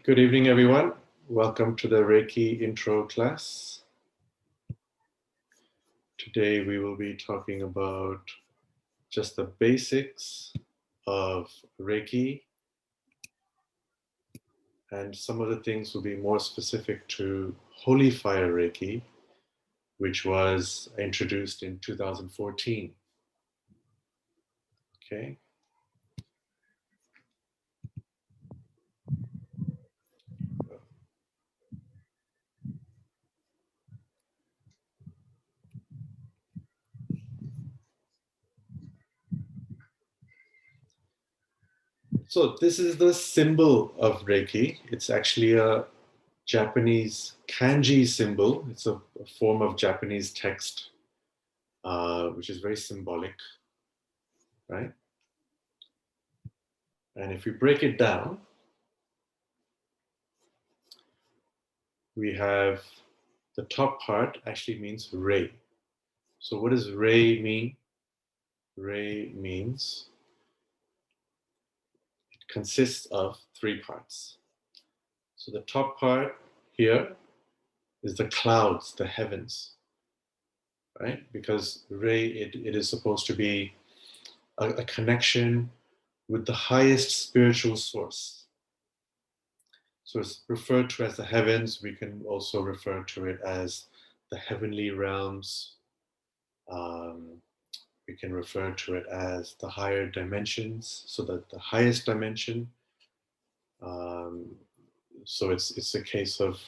Good evening, everyone. Welcome to the Reiki intro class. Today we will be talking about just the basics of Reiki, and some of the things will be more specific to Holy Fire Reiki, which was introduced in 2014. Okay. So this is the symbol of Reiki. It's actually a Japanese kanji symbol. It's a form of Japanese text, which is very symbolic, right? And if we break it down, we have the top part actually means ray. So what does ray mean? Ray means it consists of three parts. So the top part here is the clouds, the heavens, right? Because ray, it is supposed to be a connection with the highest spiritual source. So it's referred to as the heavens. We can also refer to it as the heavenly realms. We can refer to it as the higher dimensions, so that the highest dimension. So it's a case of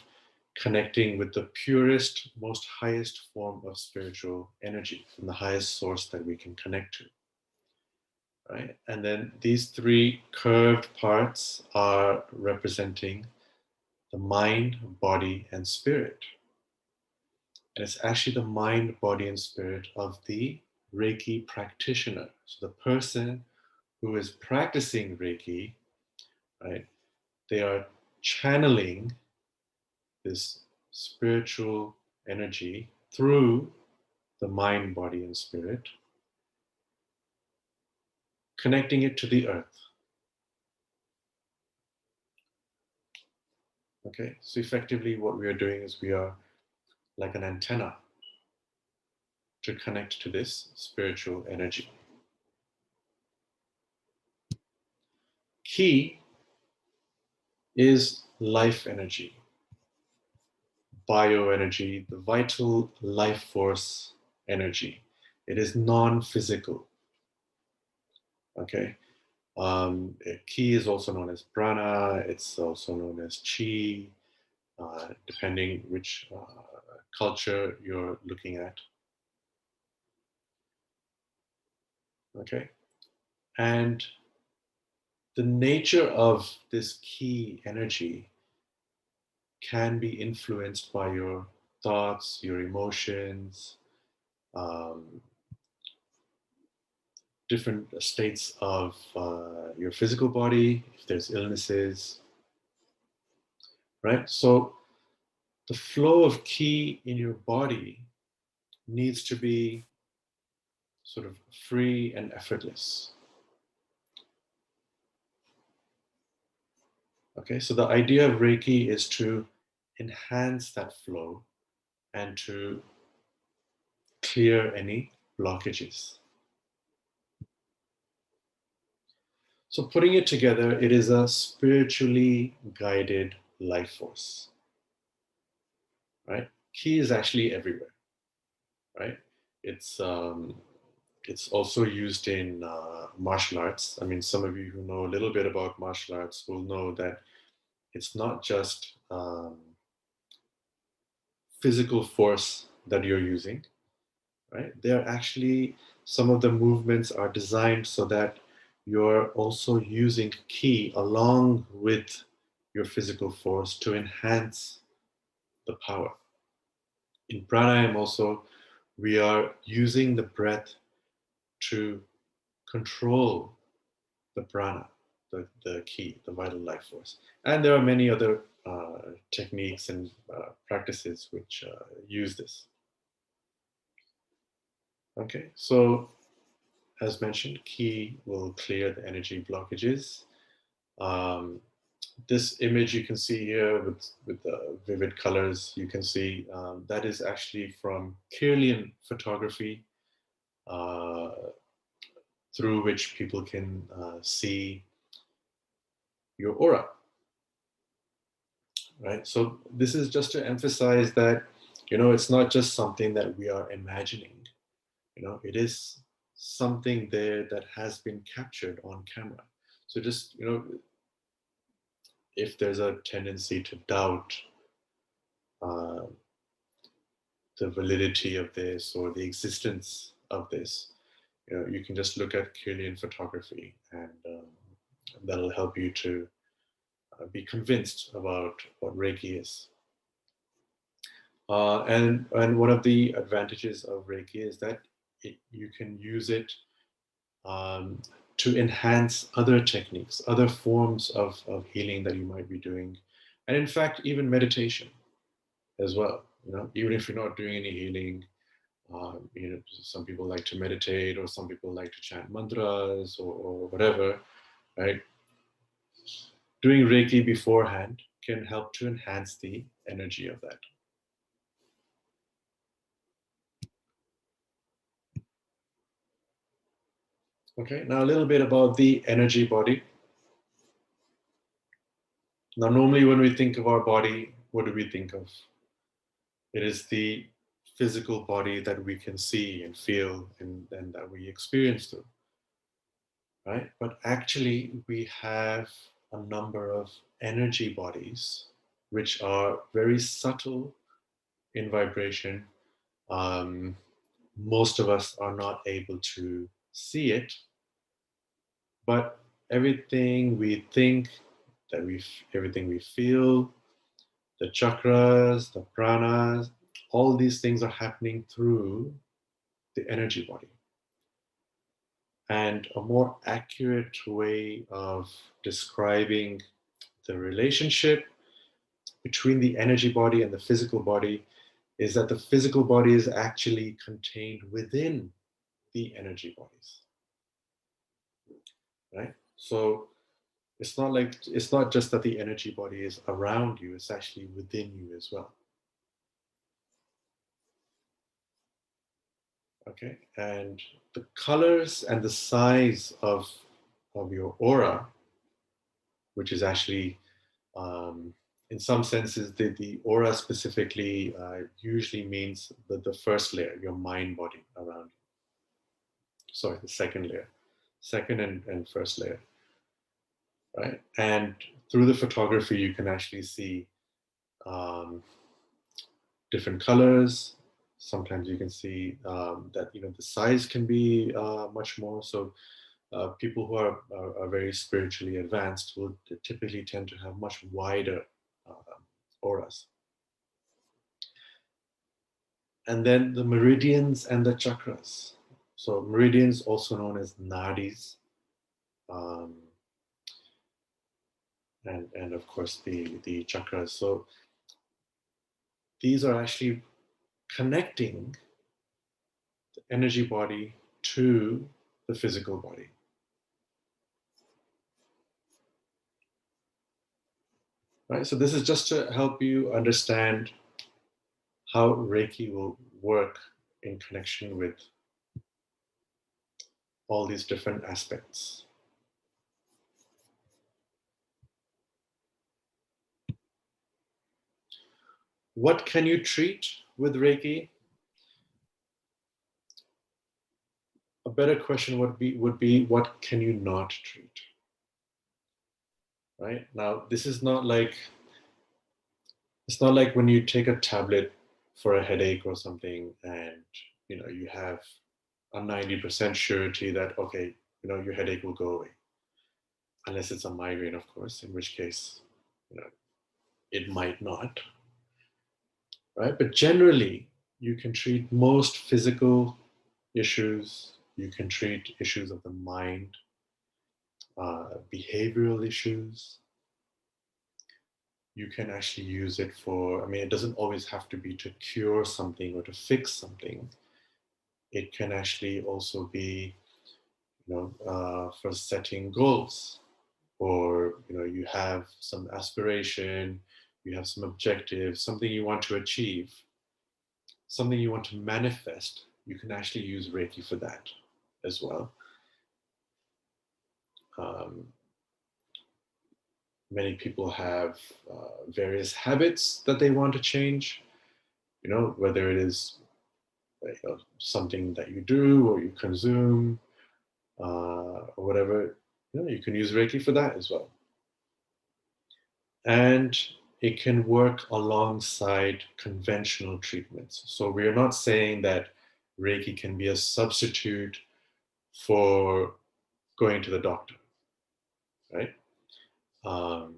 connecting with the purest, most highest form of spiritual energy from the highest source that we can connect to. Right? And then these three curved parts are representing the mind, body, and spirit. And it's actually the mind, body, and spirit of the Reiki practitioner. So the person who is practicing Reiki, right, they are channeling this spiritual energy through the mind, body, and spirit, connecting it to the earth. Okay, so effectively what we are doing is we are like an antenna to connect to this spiritual energy. Ki is life energy, bioenergy, the vital life force energy. It is non-physical. Okay. Ki is also known as prana. It's also known as chi, depending which culture you're looking at. Okay. And the nature of this ki energy can be influenced by your thoughts, your emotions, different states of your physical body, if there's illnesses, right? So the flow of ki in your body needs to be sort of free and effortless. Okay, so the idea of Reiki is to enhance that flow and to clear any blockages. So putting it together, it is a spiritually guided life force, right? Ki is actually everywhere, right? It's also used in martial arts. I mean, some of you who know a little bit about martial arts will know that it's not just physical force that you're using, right? They're actually, some of the movements are designed so that you're also using ki along with your physical force to enhance the power. In pranayama also, we are using the breath to control the prana, the ki, the vital life force. And there are many other techniques and practices which use this. Okay, so as mentioned, ki will clear the energy blockages. this image you can see here with the vivid colors, you can see that is actually from Kirlian photography, uh, through which people can see your aura, right? So this is just to emphasize that, it's not just something that we are imagining. It is something there that has been captured on camera. So just, if there's a tendency to doubt uh, the validity of this or the existence of this, you can just look at Kirlian photography, and that'll help you to be convinced about what Reiki is. And one of the advantages of Reiki is that you can use it um, to enhance other techniques, other forms of healing that you might be doing, and in fact, even meditation as well. Even if you're not doing any healing, some people like to meditate, or some people like to chant mantras, or whatever, right? Doing Reiki beforehand can help to enhance the energy of that. Okay, now a little bit about the energy body. Now, normally when we think of our body, what do we think of? It is the physical body that we can see and feel, and that we experience through, right? But actually, we have a number of energy bodies which are very subtle in vibration. Um, most of us are not able to see it, but everything we think, everything we feel, the chakras, the pranas, all these things are happening through the energy body. And a more accurate way of describing the relationship between the energy body and the physical body is that the physical body is actually contained within the energy bodies, right? So it's not just that the energy body is around you, it's actually within you as well. Okay, and the colors and the size of your aura, which is actually in some senses, the aura specifically usually means the first layer, your mind body around you. Sorry, the second layer, second and first layer, right? And through the photography, you can actually see um, different colors. Sometimes you can see that the size can be much more. So people who are very spiritually advanced will typically tend to have much wider auras. And then the meridians and the chakras. So meridians, also known as nadis, um, and of course the chakras. So these are actually connecting the energy body to the physical body. Right? So this is just to help you understand how Reiki will work in connection with all these different aspects. What can you treat with Reiki? A better question would be what can you not treat? Right? Now, this is not like, it's not like when you take a tablet for a headache or something, and you have a 90% surety that, okay, your headache will go away. Unless it's a migraine, of course, in which case, it might not. Right? But generally, you can treat most physical issues. You can treat issues of the mind, behavioral issues. You can actually use it for, it doesn't always have to be to cure something or to fix something. It can actually also be, for setting goals, or you have some aspiration, you have some objective, something you want to achieve, something you want to manifest, you can actually use Reiki for that as well. Um, Many people have various habits that they want to change, whether it is something that you do or you consume, or whatever. You can use Reiki for that as well. And it can work alongside conventional treatments. So we're not saying that Reiki can be a substitute for going to the doctor, right? Um,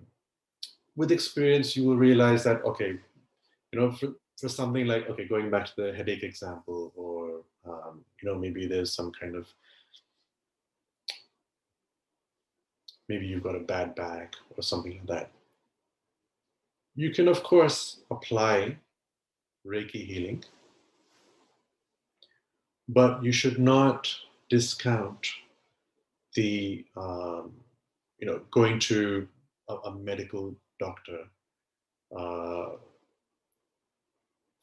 with experience, you will realize that, okay, for something like, okay, going back to the headache example, or, maybe there's some kind of, maybe you've got a bad back or something like that. You can, of course, apply Reiki healing, but you should not discount the, going to a medical doctor uh,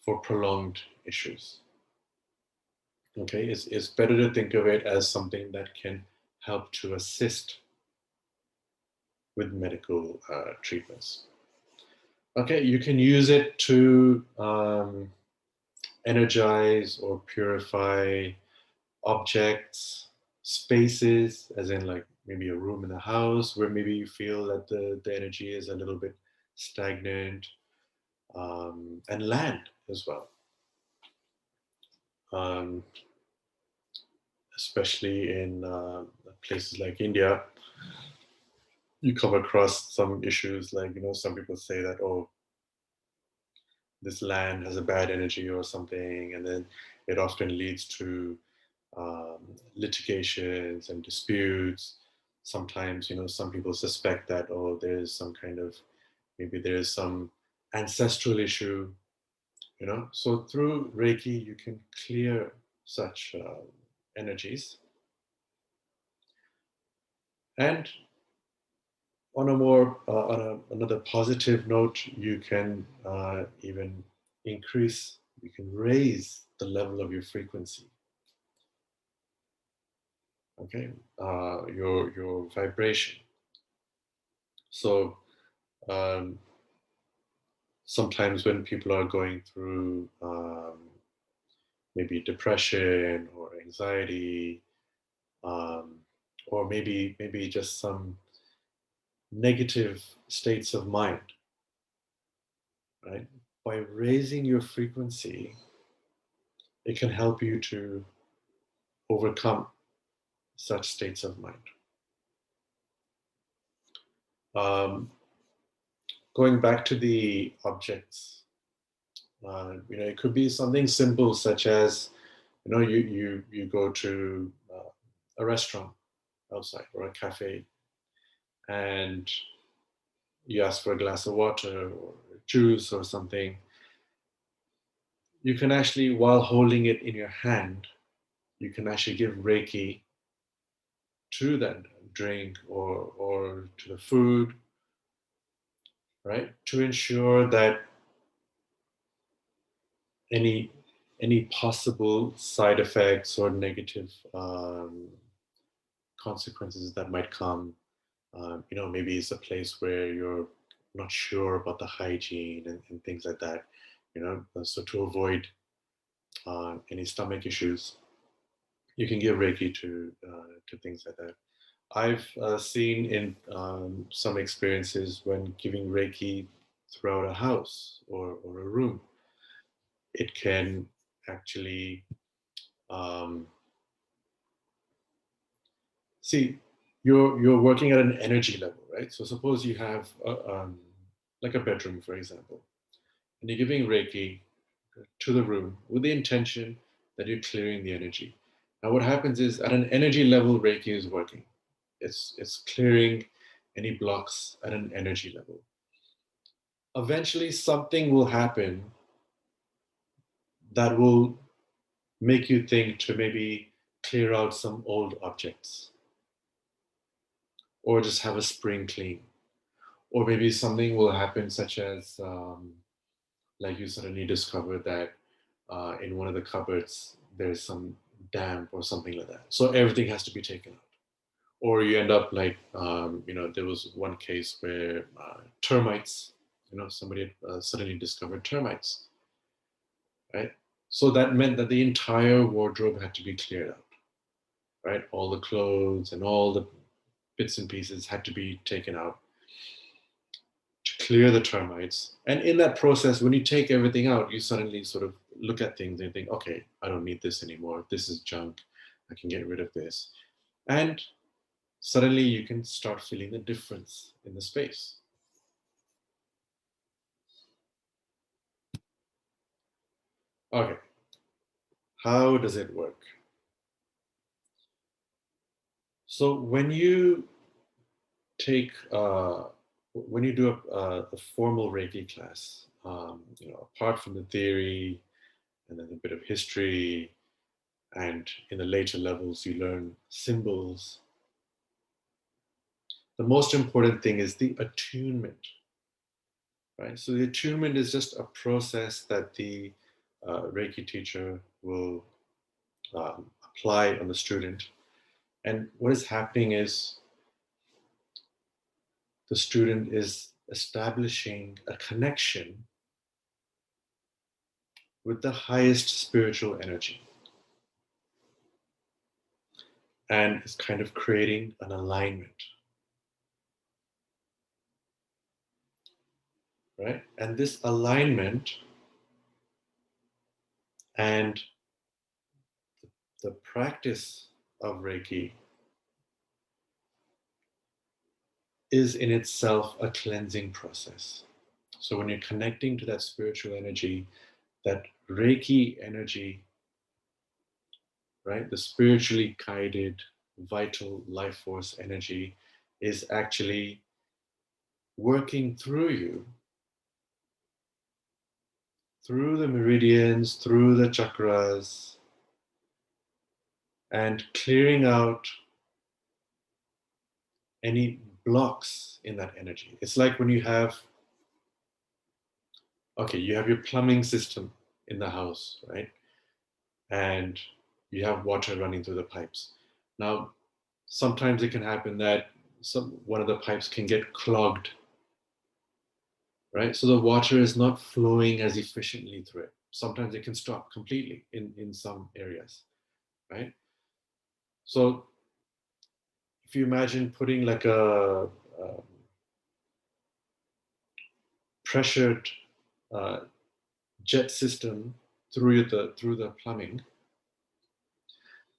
for prolonged issues. Okay, it's better to think of it as something that can help to assist with medical treatments. Okay, you can use it to energize or purify objects, spaces, as in like maybe a room in a house where maybe you feel that the energy is a little bit stagnant, and land as well. Um, Especially in places like India, you come across some issues like, some people say that, oh, this land has a bad energy or something, and then it often leads to litigations and disputes. Sometimes, some people suspect that, oh, there's some kind of, maybe there's some ancestral issue, So through Reiki, you can clear such energies. And on a more, another positive note, you can even increase, you can raise the level of your frequency. Okay, your vibration. So um, sometimes when people are going through maybe depression or anxiety, um, or maybe just some negative states of mind, right? By raising your frequency, it can help you to overcome such states of mind. Um, Going back to the objects, it could be something simple such as, you go to a restaurant outside or a cafe, and you ask for a glass of water or juice or something. You can actually, while holding it in your hand, you can actually give Reiki to that drink or to the food, right? To ensure that any any possible side effects or negative consequences that might come. Maybe it's a place where you're not sure about the hygiene and things like that. So to avoid any stomach issues, you can give Reiki to things like that. I've seen in some experiences when giving Reiki throughout a house or a room, it can actually um, see you're working at an energy level, right? So suppose you have like a bedroom, for example, and you're giving Reiki to the room with the intention that you're clearing the energy. Now, what happens is at an energy level, Reiki is working. It's clearing any blocks at an energy level. Eventually, something will happen that will make you think to maybe clear out some old objects. or just have a spring clean. Or maybe something will happen such as like you suddenly discover that in one of the cupboards there's some damp or something like that. So everything has to be taken out. Or you end up like, there was one case where termites, somebody had, suddenly discovered termites, right? So that meant that the entire wardrobe had to be cleared out, right? All the clothes and all the bits and pieces had to be taken out to clear the termites. And in that process, when you take everything out, you suddenly sort of look at things and think, okay, I don't need this anymore. This is junk. I can get rid of this. And suddenly you can start feeling the difference in the space. Okay, how does it work? So when you do a formal Reiki class, apart from the theory and then a bit of history, and in the later levels you learn symbols. The most important thing is the attunement, right? So the attunement is just a process that the Reiki teacher will apply on the student. And what is happening is the student is establishing a connection with the highest spiritual energy and is kind of creating an alignment, right? And this alignment and the practice of Reiki is in itself a cleansing process. So when you're connecting to that spiritual energy, that Reiki energy, right, the spiritually guided, vital life force energy is actually working through you, through the meridians, through the chakras, and clearing out any blocks in that energy. It's like when you have, okay, you have your plumbing system in the house, right? And you have water running through the pipes. Now, sometimes it can happen that one of the pipes can get clogged, right? So the water is not flowing as efficiently through it. Sometimes it can stop completely in some areas, right? So if you imagine putting like a pressured uh, jet system through the plumbing,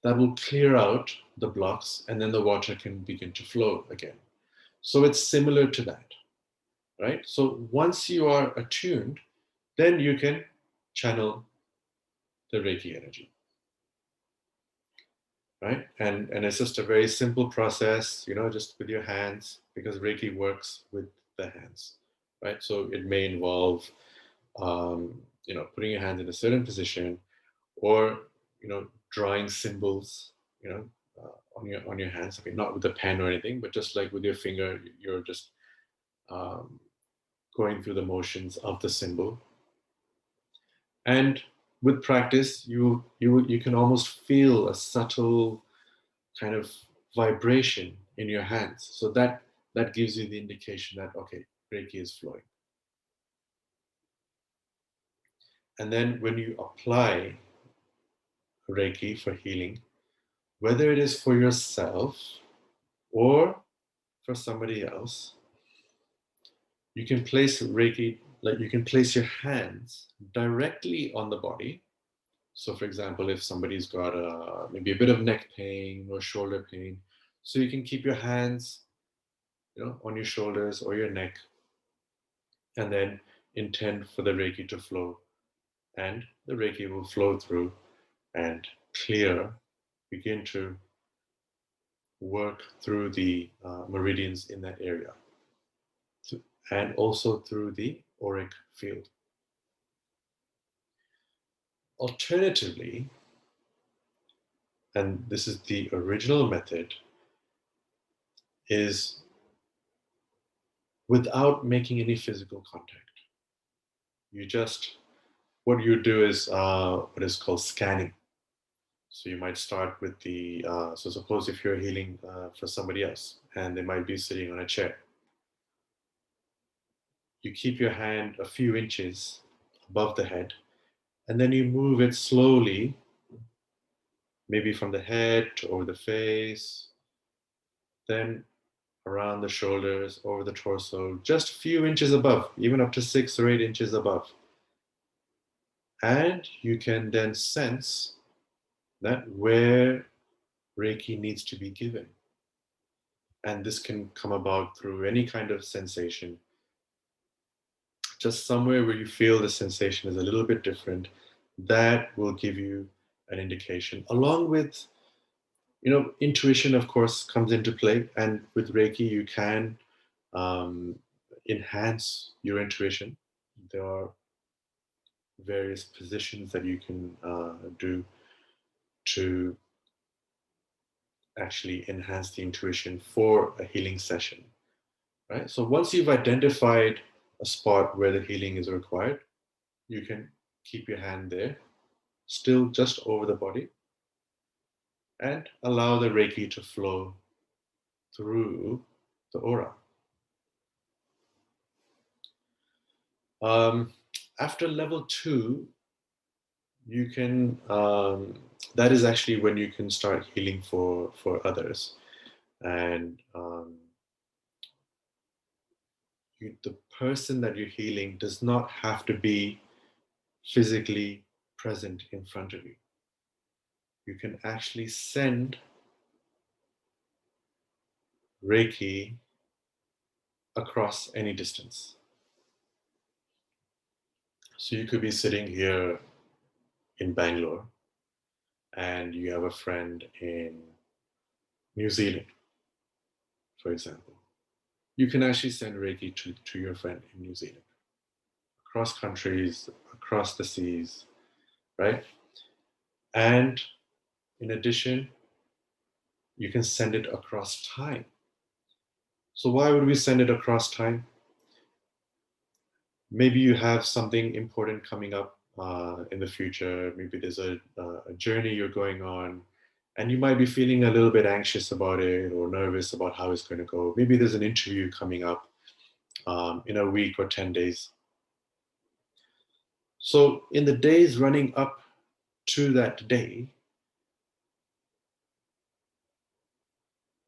that will clear out the blocks and then the water can begin to flow again. So it's similar to that, right? So once you are attuned, then you can channel the Reiki energy, right? And it's just a very simple process, just with your hands, because Reiki works with the hands, right? So it may involve, putting your hands in a certain position, or drawing symbols, on your hands. Okay, not with a pen or anything, but just like with your finger, you're just um, going through the motions of the symbol. And with practice, you can almost feel a subtle kind of vibration in your hands. So that gives you the indication that, okay, Reiki is flowing. And then when you apply Reiki for healing, whether it is for yourself or for somebody else, you can place Reiki, like you can place your hands directly on the body. So for example, if somebody's got maybe a bit of neck pain or shoulder pain, so you can keep your hands, on your shoulders or your neck, and then intend for the Reiki to flow. And the Reiki will flow through and clear, begin to work through the meridians in that area, and also through the auric field. Alternatively, and this is the original method, is without making any physical contact. You just, what you do is what is called scanning. So you might start with the, so suppose if you're healing for somebody else and they might be sitting on a chair, you keep your hand a few inches above the head, and then you move it slowly, maybe from the head to over the face, then around the shoulders, over the torso, just a few inches above, even up to 6 or 8 inches above. And you can then sense that where Reiki needs to be given. And this can come about through any kind of sensation. Just somewhere where you feel the sensation is a little bit different, that will give you an indication. Along with, intuition, of course, comes into play. And with Reiki, you can enhance your intuition. There are various positions that you can do to actually enhance the intuition for a healing session, right? So once you've identified a spot where the healing is required, you can keep your hand there, still just over the body, and allow the Reiki to flow through the aura. After level 2, you can, that is actually when you can start healing for others. And the person that you're healing does not have to be physically present in front of you. You can actually send Reiki across any distance. So you could be sitting here in Bangalore and you have a friend in New Zealand, for example. You can actually send Reiki to your friend in New Zealand, across countries, across the seas, right? And in addition, you can send it across time. So why would we send it across time? Maybe you have something important coming up in the future. Maybe there's a journey you're going on, and you might be feeling a little bit anxious about it or nervous about how it's going to go. Maybe there's an interview coming up in a week or 10 days. So in the days running up to that day,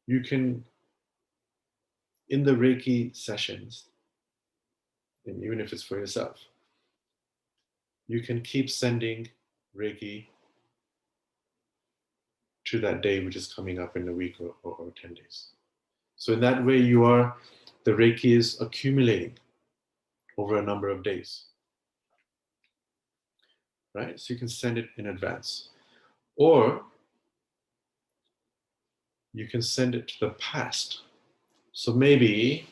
you can, in the Reiki sessions, and even if it's for yourself, you can keep sending Reiki to that day, which is coming up in a week or 10 days. So in that way, the Reiki is accumulating over a number of days, right? So you can send it in advance. Or you can send it to the past. So maybe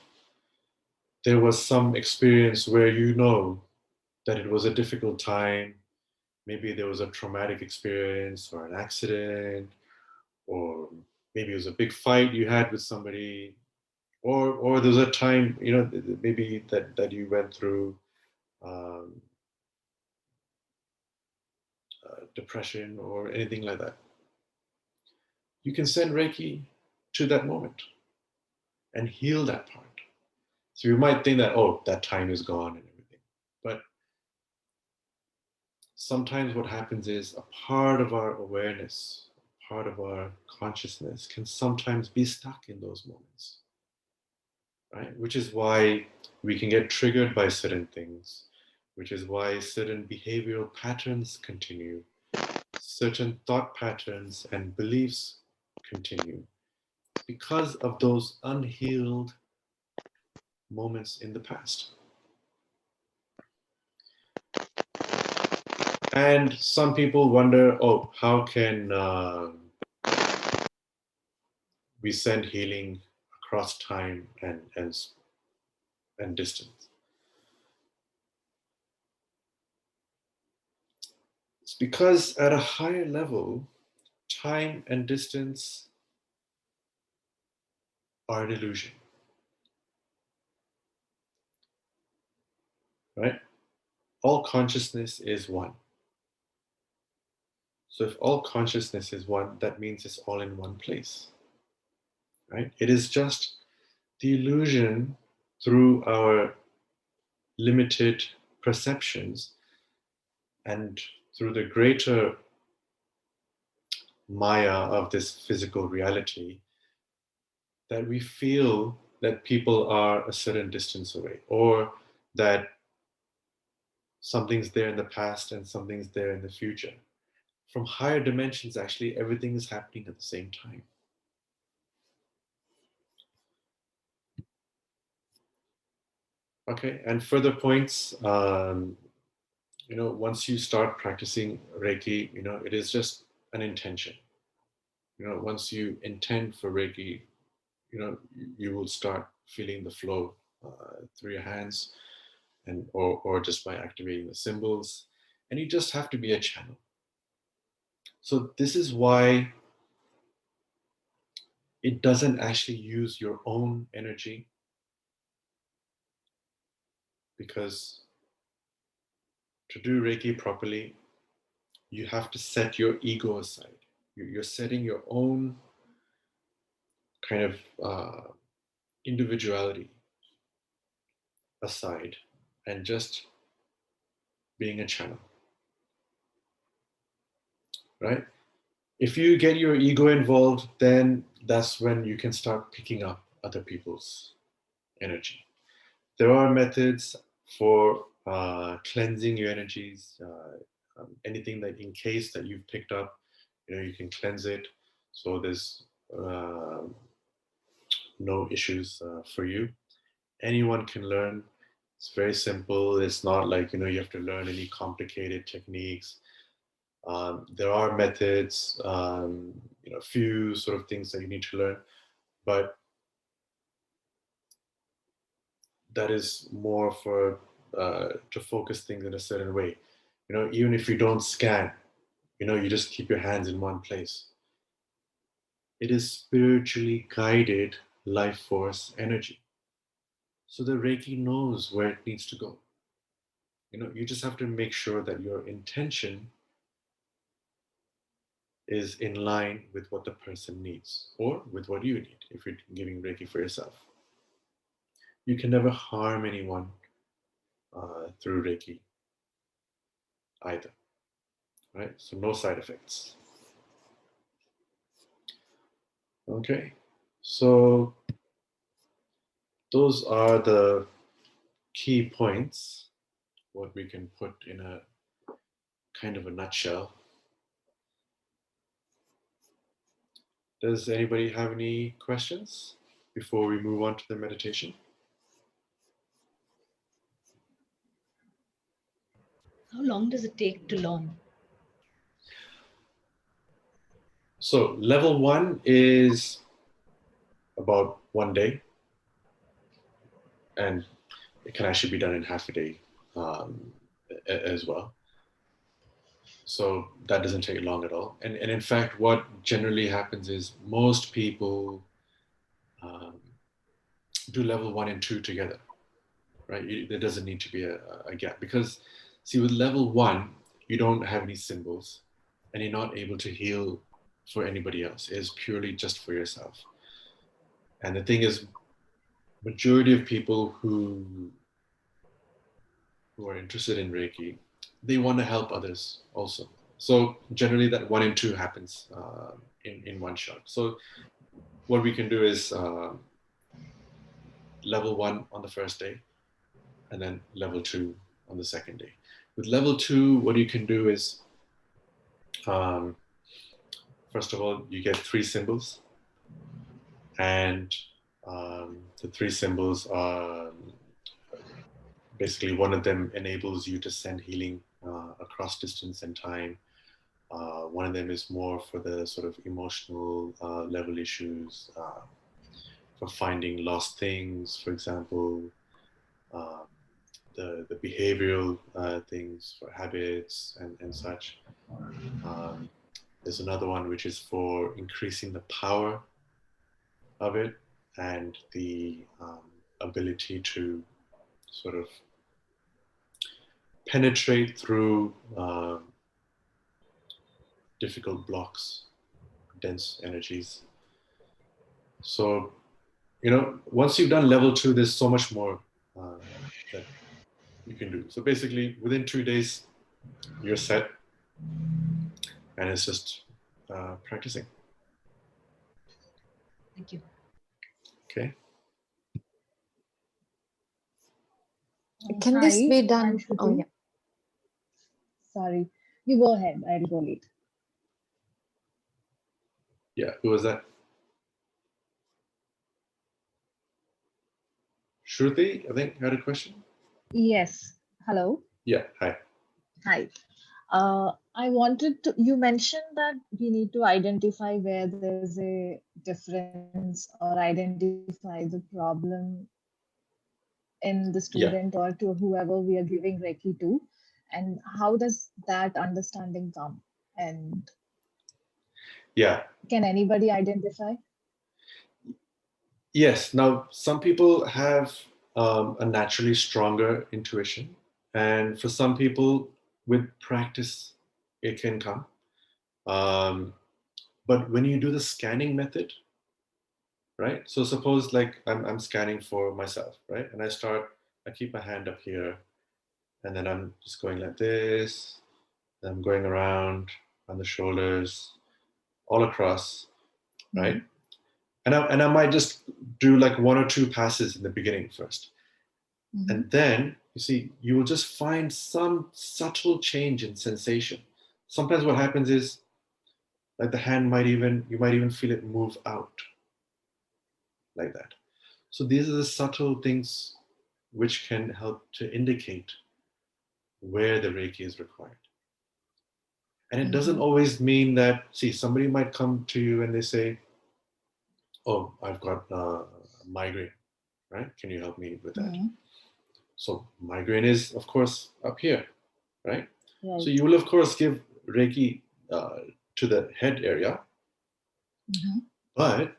there was some experience where you know that it was a difficult time. Maybe there was a traumatic experience or an accident, or maybe it was a big fight you had with somebody, or there was a time, maybe that you went through um, depression or anything like that. You can send Reiki to that moment and heal that part. So you might think that, oh, that time is gone and everything. But sometimes what happens is a part of our awareness, part of our consciousness can sometimes be stuck in those moments, right? Which is why we can get triggered by certain things, which is why certain behavioral patterns continue, certain thought patterns and beliefs continue, because of those unhealed moments in the past. And some people wonder, oh, how can we send healing across time and distance? It's because at a higher level, time and distance are an illusion, right? All consciousness is one. So if all consciousness is one, that means it's all in one place, right? It is just the illusion through our limited perceptions and through the greater maya of this physical reality that we feel that people are a certain distance away, or that something's there in the past and something's there in the future. From higher dimensions, actually, everything is happening at the same time. Okay, and further points, once you start practicing Reiki, it is just an intention. Once you intend for Reiki, you will start feeling the flow through your hands, and or just by activating the symbols, and you just have to be a channel. So this is why it doesn't actually use your own energy, because to do Reiki properly, you have to set your ego aside. You're setting your own kind of individuality aside and just being a channel, right? If you get your ego involved, then that's when you can start picking up other people's energy. There are methods for cleansing your energies. Anything that in case that you've picked up, you can cleanse it. So there's no issues for you. Anyone can learn. It's very simple. It's not like you have to learn any complicated techniques. There are methods, a few sort of things that you need to learn, but that is more for to focus things in a certain way. Even if you don't scan, you just keep your hands in one place. It is spiritually guided life force energy. So the Reiki knows where it needs to go. You just have to make sure that your intention is in line with what the person needs or with what you need if you're giving Reiki for yourself. You can never harm anyone through Reiki either, right? So no side effects. Okay, so those are the key points, what we can put in a kind of a nutshell. Does anybody have any questions before we move on to the meditation? How long does it take to learn? So level 1 is about 1 day, and it can actually be done in half a day as well. So that doesn't take long at all. And in fact, what generally happens is most people um, do level 1 and 2 together, right? There doesn't need to be a gap, because see, with level 1, you don't have any symbols and you're not able to heal for anybody else. It is purely just for yourself. And the thing is, majority of people who are interested in Reiki, they want to help others also. So generally that 1 and 2 happens in one shot. So what we can do is level 1 on the first day, and then level 2 on the second day. With level 2, what you can do is, um, first of all, you get 3 symbols, and the 3 symbols are basically, one of them enables you to send healing across distance and time. One of them is more for the sort of emotional level issues, for finding lost things, for example, uh, the behavioral things for habits and such. Um, there's another one which is for increasing the power of it. and the ability to sort of penetrate through difficult blocks, dense energies. So, once you've done level 2, there's so much more that you can do. So basically, within 2 days, you're set, and it's just practicing. Thank you. Okay. Can this be done? I'm Shruti. Oh, yeah. Sorry. You go ahead. I'll go late. Yeah, who was that? Shruti, I think, had a question. Yes. Hello. Yeah, hi. Hi. I wanted to, you mentioned that we need to identify where there's a difference or identify the problem in the Yeah, student or to whoever we are giving Reiki to. And how does that understanding come? And yeah. can anybody identify? Yes. Now, some people have a naturally stronger intuition, and for some people, with practice, it can come. But when you do the scanning method, right? So suppose like I'm scanning for myself, right? And I keep my hand up here, and then I'm just going like this. Then I'm going around on the shoulders, all across, right? Mhm. And I might just do like 1 or 2 passes in the beginning first. Mhm. And then you see, you will just find some subtle change in sensation. Sometimes what happens is like the hand you might even feel it move out like that. So these are the subtle things which can help to indicate where the Reiki is required. And it doesn't Mhm. always mean that, see, somebody might come to you and they say, oh, I've got a migraine, right? Can you help me with that? Mhm. So migraine is, of course, up here, right? So Right. you will, of course, give Reiki to the head area, Mhm. but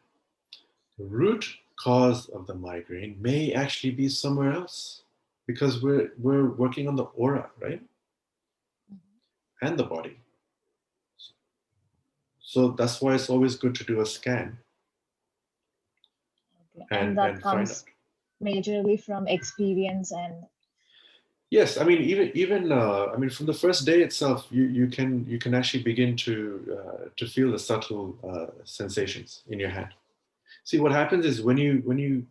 the root cause of the migraine may actually be somewhere else because we're working on the aura, right? And the body. So that's why it's always good to do a scan Okay. And that and find out. comes majorly from experience and Yes, I mean even I mean from the first day itself, you can actually begin to feel the subtle sensations in your hand. See, what happens is when you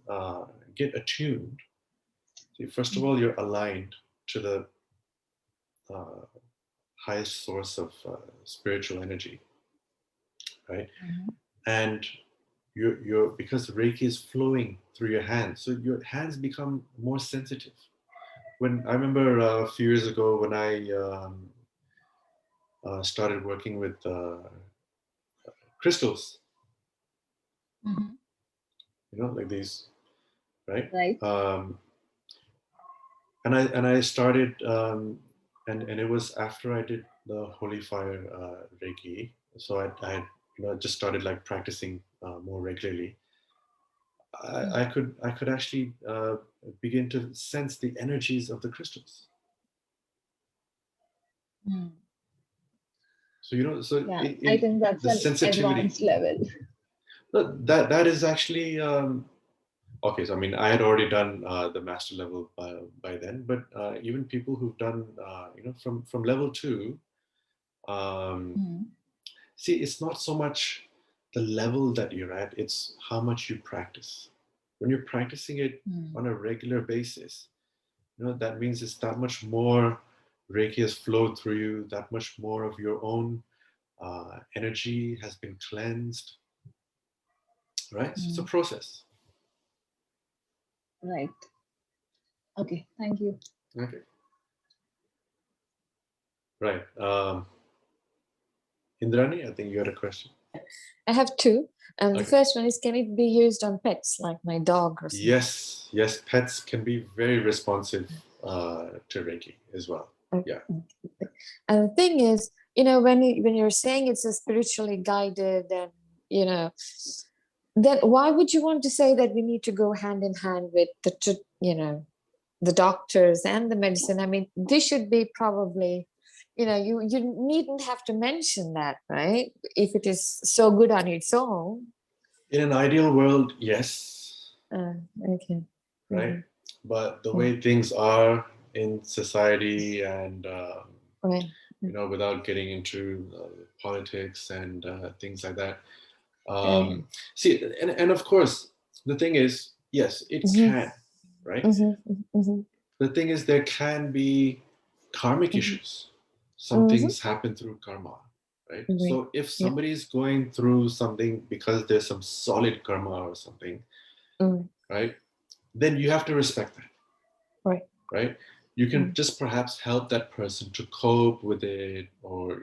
get attuned. See, first of all, you're aligned to the uh, highest source of spiritual energy, right? Mhm. And you're because Reiki is flowing through your hands, so your hands become more sensitive. When I remember a few years ago when I started working with crystals, Mhm. like these, right? Right. And I started, and it was after I did the Holy Fire Reiki, so I had just started like practicing more regularly. I could actually begin to sense the energies of the crystals. Mm. So so Yeah, I think that's the an sensitivity advanced level. that is actually okay. So I mean, I had already done the master level by then, but even people who've done from level 2, um, Mm. see, it's not so much the level that you're at; it's how much you practice. When you're practicing it Mm. on a regular basis, that means it's that much more Reiki has flowed through you. That much more of your own energy has been cleansed, right? So it's a Mm. process. Right. Okay. Thank you. Okay. Right. Indrani, I think you had a question. I have two. The Okay. first one is, can it be used on pets like my dog or something? Yes, pets can be very responsive to Reiki as well. Yeah. And the thing is, when you're saying it's a spiritually guided and then why would you want to say that we need to go hand in hand with the doctors and the medicine? I mean, this should be probably, you needn't have to mention that, right? If it is so good on its own. In an ideal world, yes. Okay. Right. Mm-hmm. But the way things are in society and, Right. without getting into politics and things like that. Right. See, and of course, the thing is, yes, it can, right? The thing is, there can be karmic issues. Some things happen through karma, right? Right. So if somebody is going through something because there's some solid karma or something, right, then you have to respect that. Right? You can just perhaps help that person to cope with it, or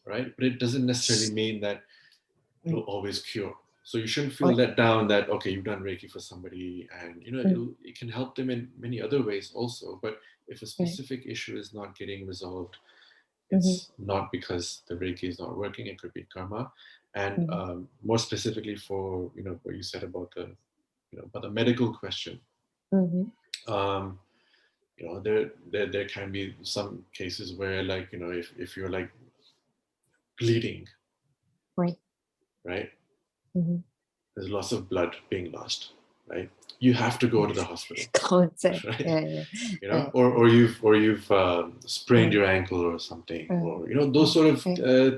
right? But it doesn't necessarily mean that it'll always cure. So you shouldn't feel let down that, okay, you've done Reiki for somebody and it can help them in many other ways also. But if a specific issue is not getting resolved, it's not because the Reiki is not working, it could be karma. And more specifically for what you said about the medical question. There can be some cases where, like, if you're like bleeding, right? There's lots of blood being lost, right? You have to go to the hospital, Concept. right? Yeah. Or you've sprained your ankle or something, or those sort of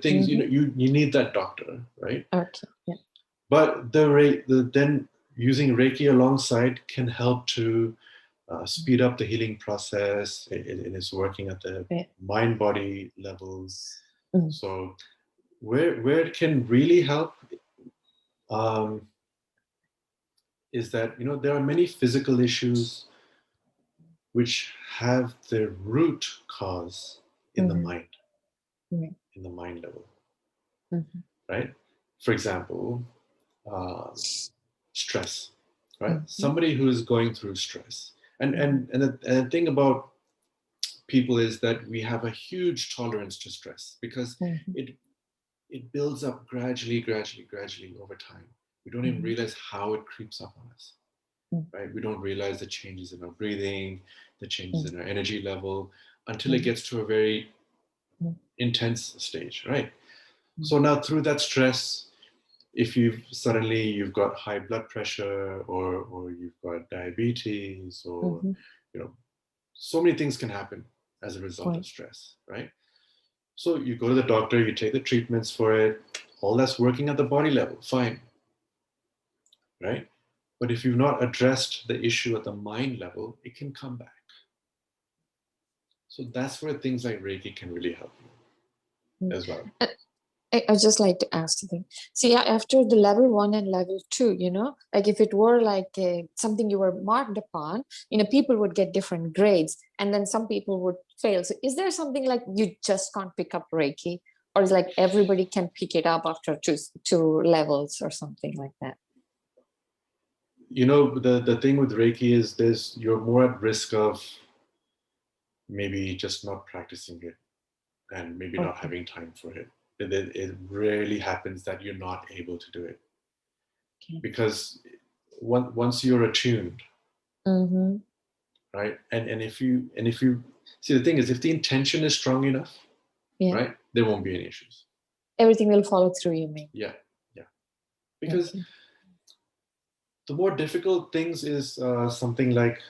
things. You need that doctor, right? Okay. Yeah. But then using Reiki alongside can help to speed up the healing process. It is working at the mind-body levels. So where it can really help is that there are many physical issues which have their root cause in the mind, in the mind level, right? For example, stress, right? Somebody who is going through stress, and the thing about people is that we have a huge tolerance to stress because it builds up gradually over time. We don't even realize how it creeps up on us, right? We don't realize the changes in our breathing, the changes in our energy level, until it gets to a very intense stage, right? So now through that stress, if you've got high blood pressure, or you've got diabetes, or so many things can happen as a result of stress, right? So you go to the doctor, you take the treatments for it, all that's working at the body level, fine, right? But if you've not addressed the issue at the mind level, it can come back. So that's where things like Reiki can really help you as well. I just like to ask something. See, after the level 1 and level 2, like if it were like something you were marked upon, people would get different grades, and then some people would fail. So is there something like you just can't pick up Reiki, or is like everybody can pick it up after two levels or something like that? The thing with Reiki is you're more at risk of maybe just not practicing it and maybe not having time for it. It rarely happens that you're not able to do it. Because once you're attuned, right? And if you see, the thing is, if the intention is strong enough, right, there won't be any issues. Everything will follow through, you mean? Yeah. Because the more difficult things is something like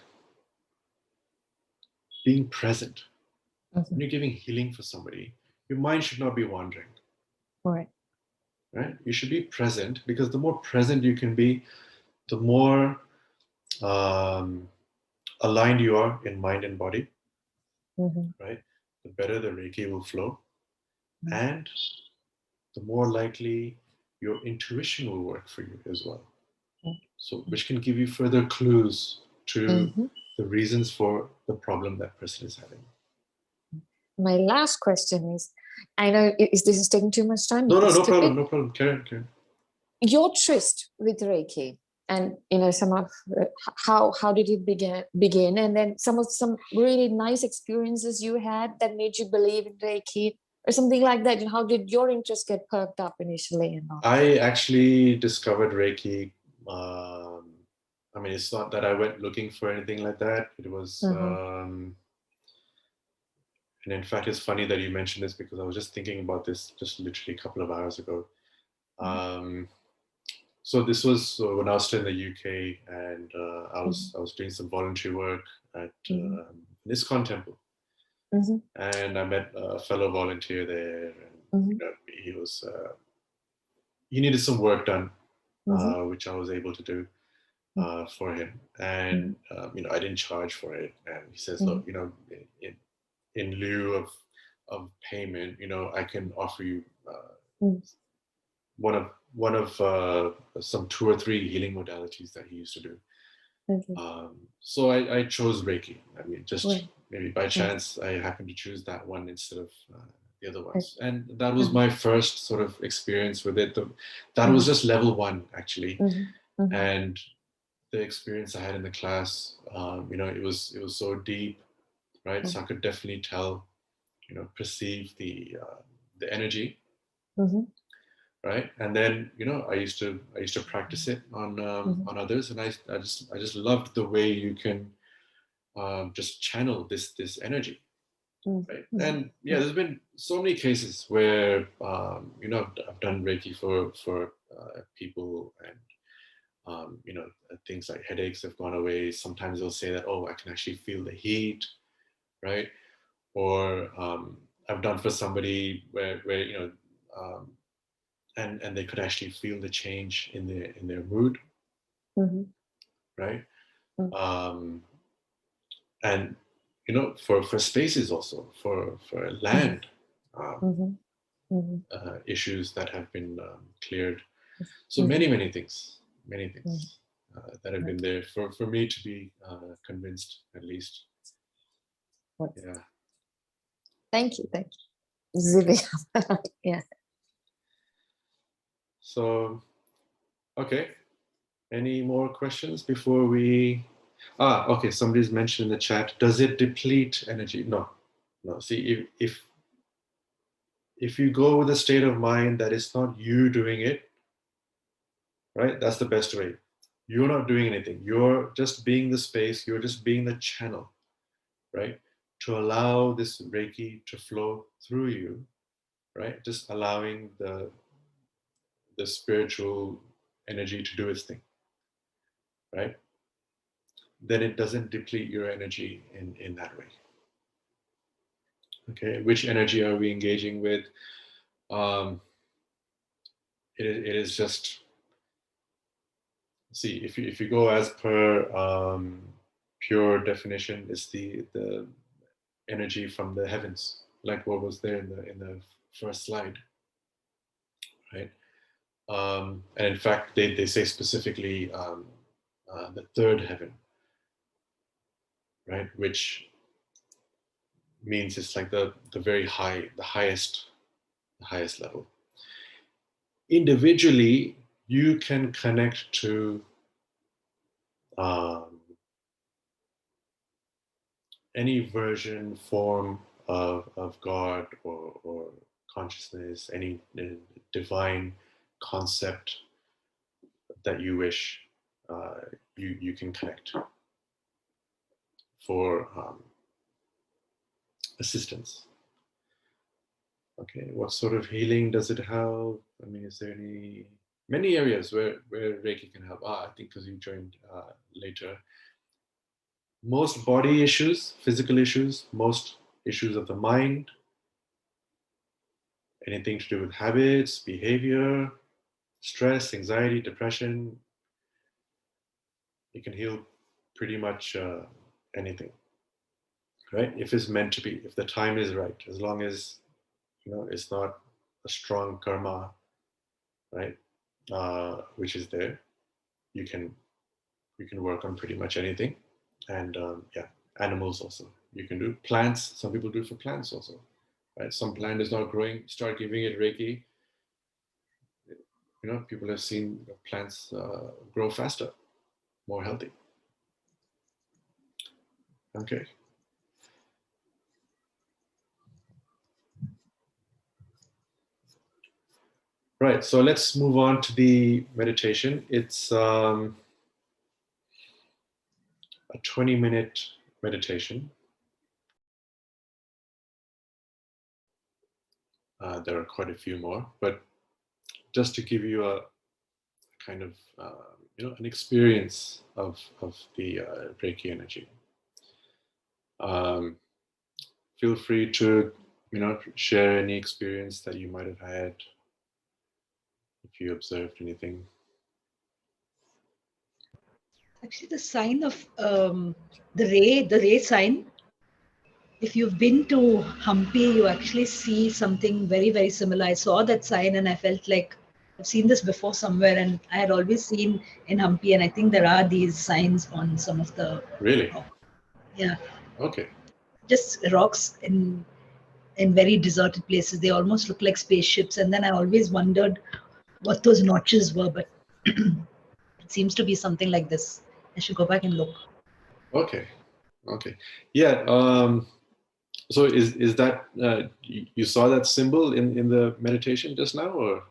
being present. When you're giving healing for somebody, your mind should not be wandering. Right? You should be present, because the more present you can be, the more aligned you are in mind and body, right? The better the Reiki will flow, and the more likely your intuition will work for you as well. So, which can give you further clues to the reasons for the problem that person is having. My last question is, I know this is taking too much time. No problem. Carry on. Your tryst with Reiki, and some of how did it begin, and then some really nice experiences you had that made you believe in Reiki. or something like that? And how did your interest get perked up initially and all? I actually discovered Reiki. I mean, it's not that I went looking for anything like that. It was, and in fact, it's funny that you mentioned this because I was just thinking about this just literally a couple of hours ago. So this was when I was still in the UK, and I was doing some voluntary work at this temple, and I met a fellow volunteer there, and you know, he was he needed some work done, which I was able to do for him, and you know, I didn't charge for it, and he says, look, you know, in lieu of payment, you know, I can offer you one of some 2 or 3 healing modalities that he used to do. So I chose Reiki. I mean, just maybe by chance, I happened to choose that one instead of the other ones. And that was my first sort of experience with it. That was just level 1, actually. And the experience I had in the class, you know, it was so deep, right? So I could definitely tell, you know, perceive the energy. Right, and then, you know, I used to practice it on others, and I just loved the way you can just channel this energy, right? And yeah, there's been so many cases where you know, I've done Reiki for people, and you know, things like headaches have gone away. Sometimes they'll say that, oh, I can actually feel the heat, right? Or I've done for somebody where you know. And they could actually feel the change in their mood, right? And you know, for spaces also, for land issues that have been cleared. So many things that have been there for me to be convinced, at least. Yeah. Thank you. Zivi. Yeah. So, okay. Any more questions before we? Okay. Somebody's mentioned in the chat. Does it deplete energy? No. See, if you go with a state of mind that it's not you doing it, right? That's the best way. You're not doing anything. You're just being the space. You're just being the channel, right? To allow this Reiki to flow through you, right? Just allowing the spiritual energy to do its thing, right? Then it doesn't deplete your energy in that way. Okay, which energy are we engaging with? It is just, see, if you go as per pure definition, it's the energy from the heavens, like what was there in the first slide, right? And in fact, they say specifically the third heaven, right? Which means it's like the very high, the highest level. Individually, you can connect to any version, form of God or consciousness, any divine concept that you wish, you can connect for assistance. Okay, what sort of healing does it have? I mean, is there many areas where Reiki can help? I think because you joined later. Most body issues, physical issues, most issues of the mind, anything to do with habits, behavior, stress, anxiety, depression. It can heal pretty much anything, right? If it's meant to be, if the time is right, as long as, you know, it's not a strong karma, right? Which is there, you can work on pretty much anything. And yeah, animals also you can do. Plants, some people do it for plants also, right? Some plant is not growing, start giving it Reiki. You know, people have seen plants grow faster, more healthy. Okay. Right, so let's move on to the meditation. It's a 20-minute meditation. There are quite a few more, but just to give you a kind of an experience of the Reiki energy. Feel free to share any experience that you might have had, if you observed anything. Actually, the sign of the ray sign. If you've been to Hampi, you actually see something very, very similar. I saw that sign and I felt like I've seen this before somewhere, and I had always seen in Hampi, and I think there are these signs on some of the Really? yeah, Okay. just rocks in very deserted places. They almost look like spaceships, and then I always wondered what those notches were, but it seems to be something like this. I should go back and look. Okay. Okay. Yeah. So is that you saw that symbol in the meditation just now, or?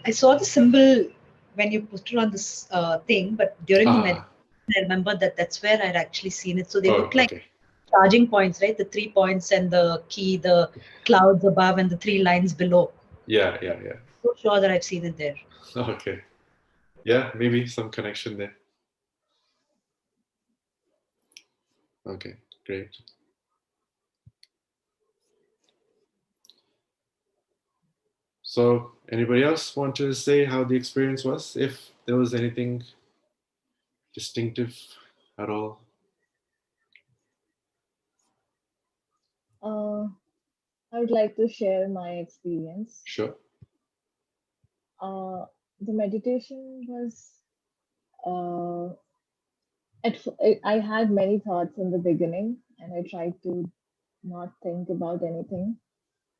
I saw the symbol when you put it on this thing, but during the meditation, I remember that that's where I'd actually seen it. So they look like okay. charging points, right? The 3 points and the key, the clouds above, and the 3 lines below. Yeah. So sure that I've seen it there. Okay. Yeah, maybe some connection there. Okay, great. So, anybody else want to say how the experience was? If there was anything distinctive at all? I would like to share my experience. Sure. The meditation was, I had many thoughts in the beginning, and I tried to not think about anything.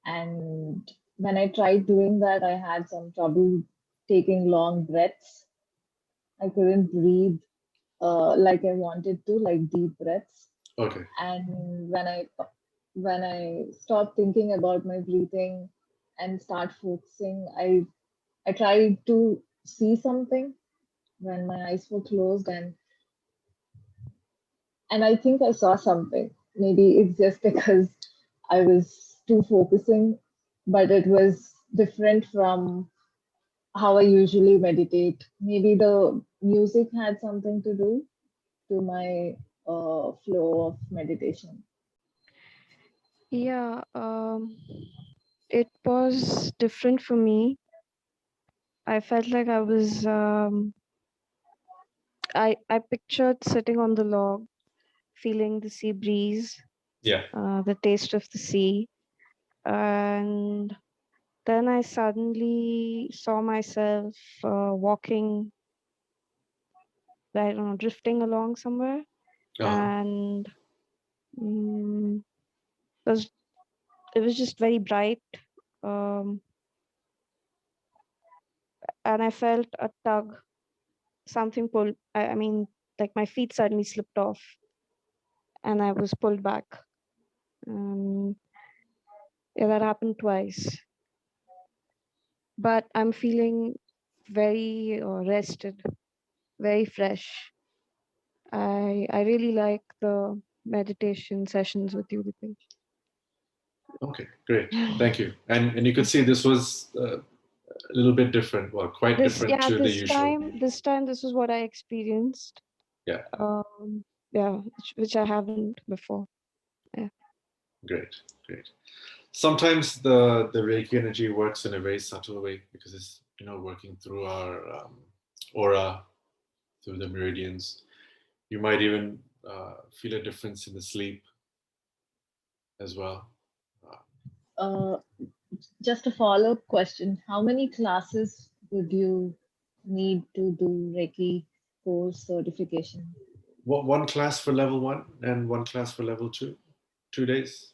And when I tried doing that, I had some trouble taking long breaths. I couldn't breathe like I wanted to, like deep breaths. Okay. And when I stop thinking about my breathing and start focusing, I tried to see something when my eyes were closed, and I think I saw something. Maybe it's just because I was too focusing, but it was different from how I usually meditate. Maybe the music had something to do to my flow of meditation. Yeah, it was different for me. I felt like I pictured sitting on the log, feeling the sea breeze, Yeah. the taste of the sea, and then I suddenly saw myself walking, I don't know, drifting along somewhere, and mm, it was just very bright, um, and I felt a tug, something pulled. I mean, like my feet suddenly slipped off, and I was pulled back. Yeah, that happened twice. But I'm feeling very rested, very fresh. I really like the meditation sessions with you, Deplete. Okay, great. Thank you. And you could see this was a little bit different, well, quite different to the usual. This time, this is what I experienced. Yeah. Yeah, which I haven't before. Yeah. Great. Sometimes the Reiki energy works in a very subtle way because it's working through our aura, through the meridians. You might even feel a difference in the sleep as well. Just a follow-up question. How many classes would you need to do Reiki course certification? One class for level 1 and one class for level 2. 2 days.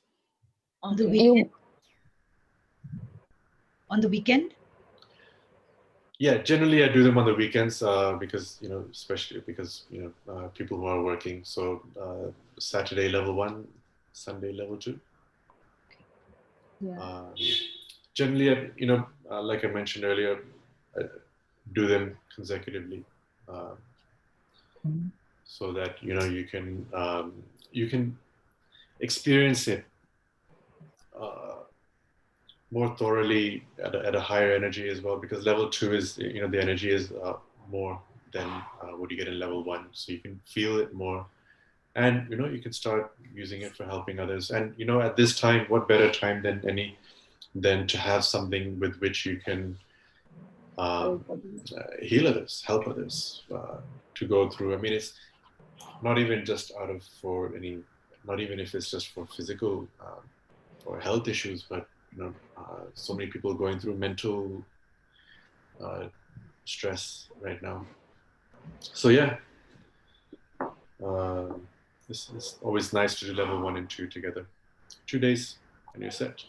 On the weekend? On the weekend? Yeah, generally I do them on the weekends because especially because people who are working. So Saturday level 1, Sunday level 2. Yeah. Generally, like I mentioned earlier, do them consecutively, so that you can experience it more thoroughly at a higher energy as well, because level 2 is, the energy is more than what you get in level 1, so you can feel it more, and you can start using it for helping others. And at this time, what better time than to have something with which you can heal others, help others to go through. I mean, it's not even just not even if it's just for physical or health issues, but so many people going through mental stress right now. So yeah, it's always nice to do level 1 and 2 together. 2 days and you're set.